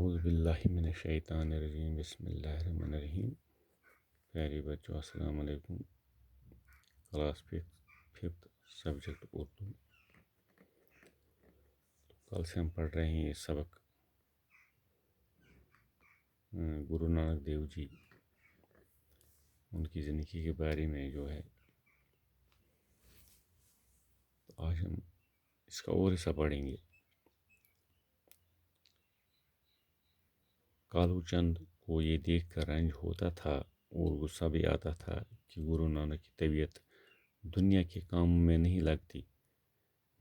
اعوذ باللہ من الشیطان الرجیم بسم اللہ الرحمن الرحیم. پیارے بچوں السلام علیکم. Class fifth subject Urdu. کل سے ہم پڑھ رہے ہیں یہ سبق گرو نانک دیو جی ان کی زندگی کے بارے میں جو ہے. آج ہم اس کا اور حصہ پڑھیں گے. کالو چند کو یہ دیکھ کر رنج ہوتا تھا اور غصہ بھی آتا تھا کہ گرو نانک کی طبیعت دنیا کے کاموں میں نہیں لگتی.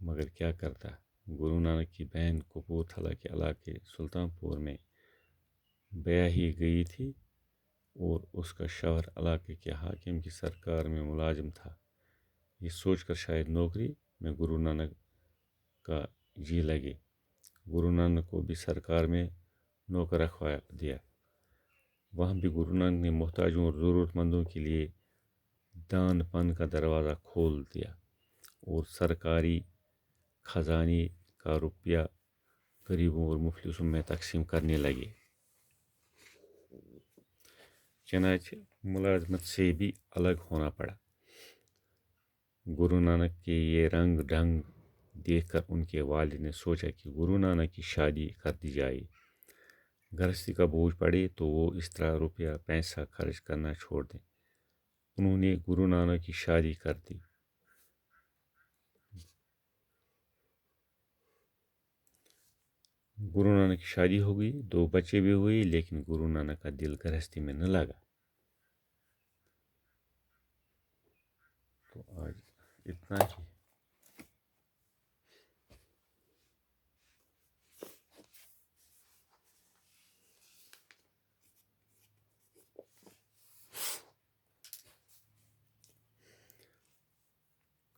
مگر کیا کرتا. گرو نانک کی بہن کپورتھلا کے علاقے سلطان پور میں بیاہی گئی تھی اور اس کا شوہر علاقے کے حاکم کی سرکار میں ملازم تھا. یہ سوچ کر شاید نوکری میں گرو نانک کا جی لگے. گرو نانک کو بھی سرکار میں نوکر رکھوا دیا. وہاں بھی گرو نانک نے محتاجوں اور ضرورت مندوں کے لیے دان پن کا دروازہ کھول دیا اور سرکاری خزانے کا روپیہ غریبوں اور مفلسوں میں تقسیم کرنے لگے. چنانچہ ملازمت سے بھی الگ ہونا پڑا. گرو نانک کے یہ رنگ ڈھنگ دیکھ کر ان کے والد نے سوچا کہ گرو نانک کی شادی کر دی جائے. گرہستی کا بوجھ پڑے تو وہ اس طرح روپیہ پیسہ خرچ کرنا چھوڑ دیں. انہوں نے گرو نانک کی شادی کر دی. گرو نانک کی شادی ہو گئی, 2 بچے بھی ہوئے, لیکن گرو نانک کا دل گرہستی میں نہ لگا. تو آج اتنا ہی.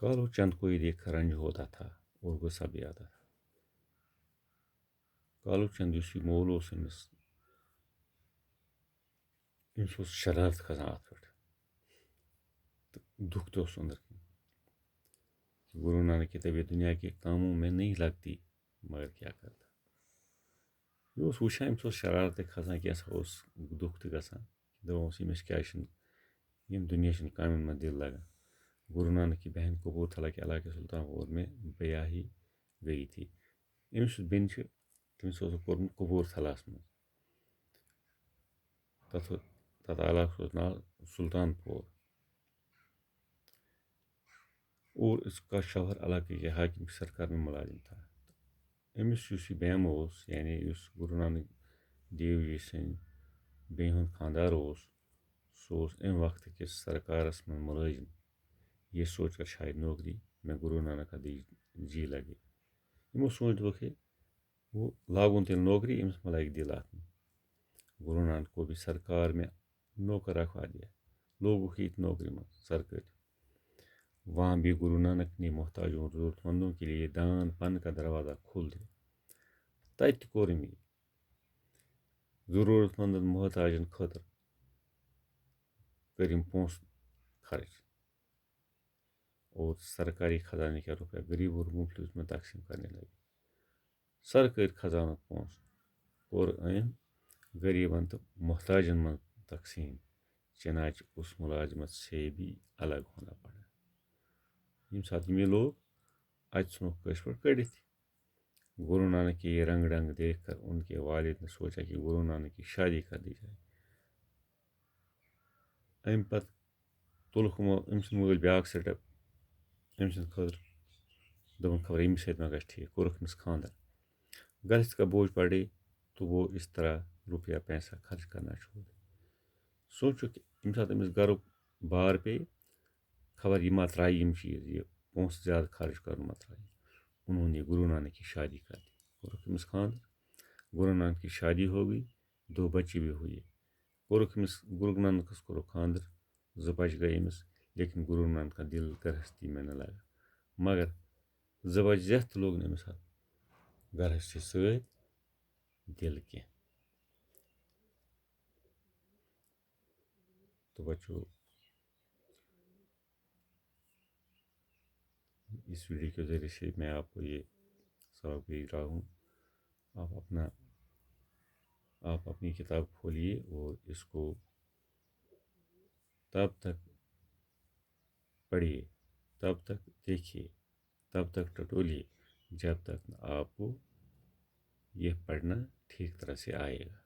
کالو چند کو یہ دیکھ کر رنج ہوتا تھا اور غصہ بھی آتا تھا. کالو چند یُس یہِ مول اوس أمِس اوس شرارت کھسان اَتھ پٮ۪ٹھ تہٕ دُکھ تہِ اوس أنٛدرٕ کِنۍ کہ گرو نانک کی طبیعت دنیا کے کاموں میں نہیں لگتی مگر کیا کرتا. یہِ اوس وٕچھان أمِس اوس شرارت تہِ کھسان کینٛژھا اوس دُکھ تہِ گژھان. دَپان اوس أمِس کیٛازِ چھِنہٕ یِم دُنیاہچن کامٮ۪ن منٛز دل لگان. گرو نانک کی بہن کپورتھلا کے علاقے سلطان پور میں بیاہی گئی تھی. أمِس یُس بیٚنہِ چھِ تٔمِس اوسُکھ کوٚرمُت کپورتھلاہس منٛز. تَتھ علاقس اوس ناو سلطان پور اور اس کا شوہر علاقے کے حاکم کی سرکار میں ملازم تھا. أمِس یُس یہِ بیمہٕ اوس یعنی یُس گرو نانک دیو جی سٕنٛدِ بیٚنہِ ہُنٛد خانٛدار اوس سُہ اوس اَمہِ وقتہٕ کِس سرکارس منٛز ملٲزم. یہ سوچ کر شاید نوکری میں گرو نانک کا جی لگے. یِمو سوٗنٛچ دوٚپُکھ ہے وہ لاگون تیٚلہِ نوکری أمِس ما لگہِ دل اَتھ منٛز. گرو نانک کو بھی سرکار میں نوکر رکھوا دیا. لوگوُکھ ییٚتہِ نوکری منٛز سرکٲرۍ. وہاں بھی گرو نانک نے محتاجوں اور ضرورت مندوں کے لیے دان پن کا دروازہ کھول دیا. تتہِ تہِ کوٚر أمۍ یہِ ضروٗرت مندن محتاجن خٲطرٕ کٔرۍ أمۍ پونٛسہٕ خرچ اور سرکاری خزانے کا روپیہ غریب اور مفلس میں تقسیم کرنے لگے. سرکٲرۍ خزانُک پونٛسہٕ کوٚر أمۍ غریبن تہٕ محتاجن منٛز تقسیم. چنانچہ اس ملازمت سے بھی الگ ہونا پڑا. ییٚمہِ ساتہٕ یِم یہِ لوگ اَتہِ ژھٕنُکھ کٲنٛسہِ پٮ۪ٹھ کٔڑِتھ. گرو نانک کے یہ رنگ ڈنگ دیکھ کر ان کے والد نے سوچا کہ گرو نانک کی شادی کر دی جائے. امہِ پتہٕ تُلُکھ یِمو أمۍ سُنٛد مٲلۍ بیٛاکھ سٹٮ۪پ أمۍ سٕنٛدِ خٲطرٕ. دوٚپُن خبر ییٚمِس سۭتۍ ما گژھِ ٹھیٖک. کوٚرُکھ أمِس خانٛدر. گرہستی کا بوجھ پڑے تو وہ اس طرح روپیہ پیسہ خرچ کرنا چھوڑ دے. سوچو کہ ییٚمہِ ساتہٕ أمِس گرُک بار پیٚیہِ خبر یہِ ما ترٛایہِ یِم چیٖز یہِ پونٛسہٕ زیادٕ خرچ کرُن ما ترٛایہِ. انہوں نے گرو نانک کی شادی کر دی. کوٚرُکھ أمِس خانٛدر. گرو نانک کی شادی ہو گئی. 2 بچے بھی ہوئے. کوٚرُکھ أمِس گرو نانکس کوٚرُکھ خانٛدر. 2 بچہٕ گٔے أمِس لیکن گرو نانک کا دل گرہستی میں نہ لگا. مگر 2 بچہٕ زٮ۪تھ تہِ لوگ نہٕ أمِس اَتھ گرہستی سۭتۍ دل کینٛہہ. تو بچوں اس ویڈیو کے ذریعے سے میں آپ کو یہ سبق بھیج رہا ہوں. آپ اپنا آپ اپنی کتاب کھولیے اور اس کو تب تک پڑھیے، تب تک دیکھیے، تب تک ٹٹولیے جب تک آپ کو یہ پڑھنا ٹھیک طرح سے آئے گا۔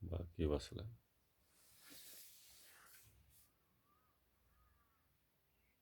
باقی وسلام۔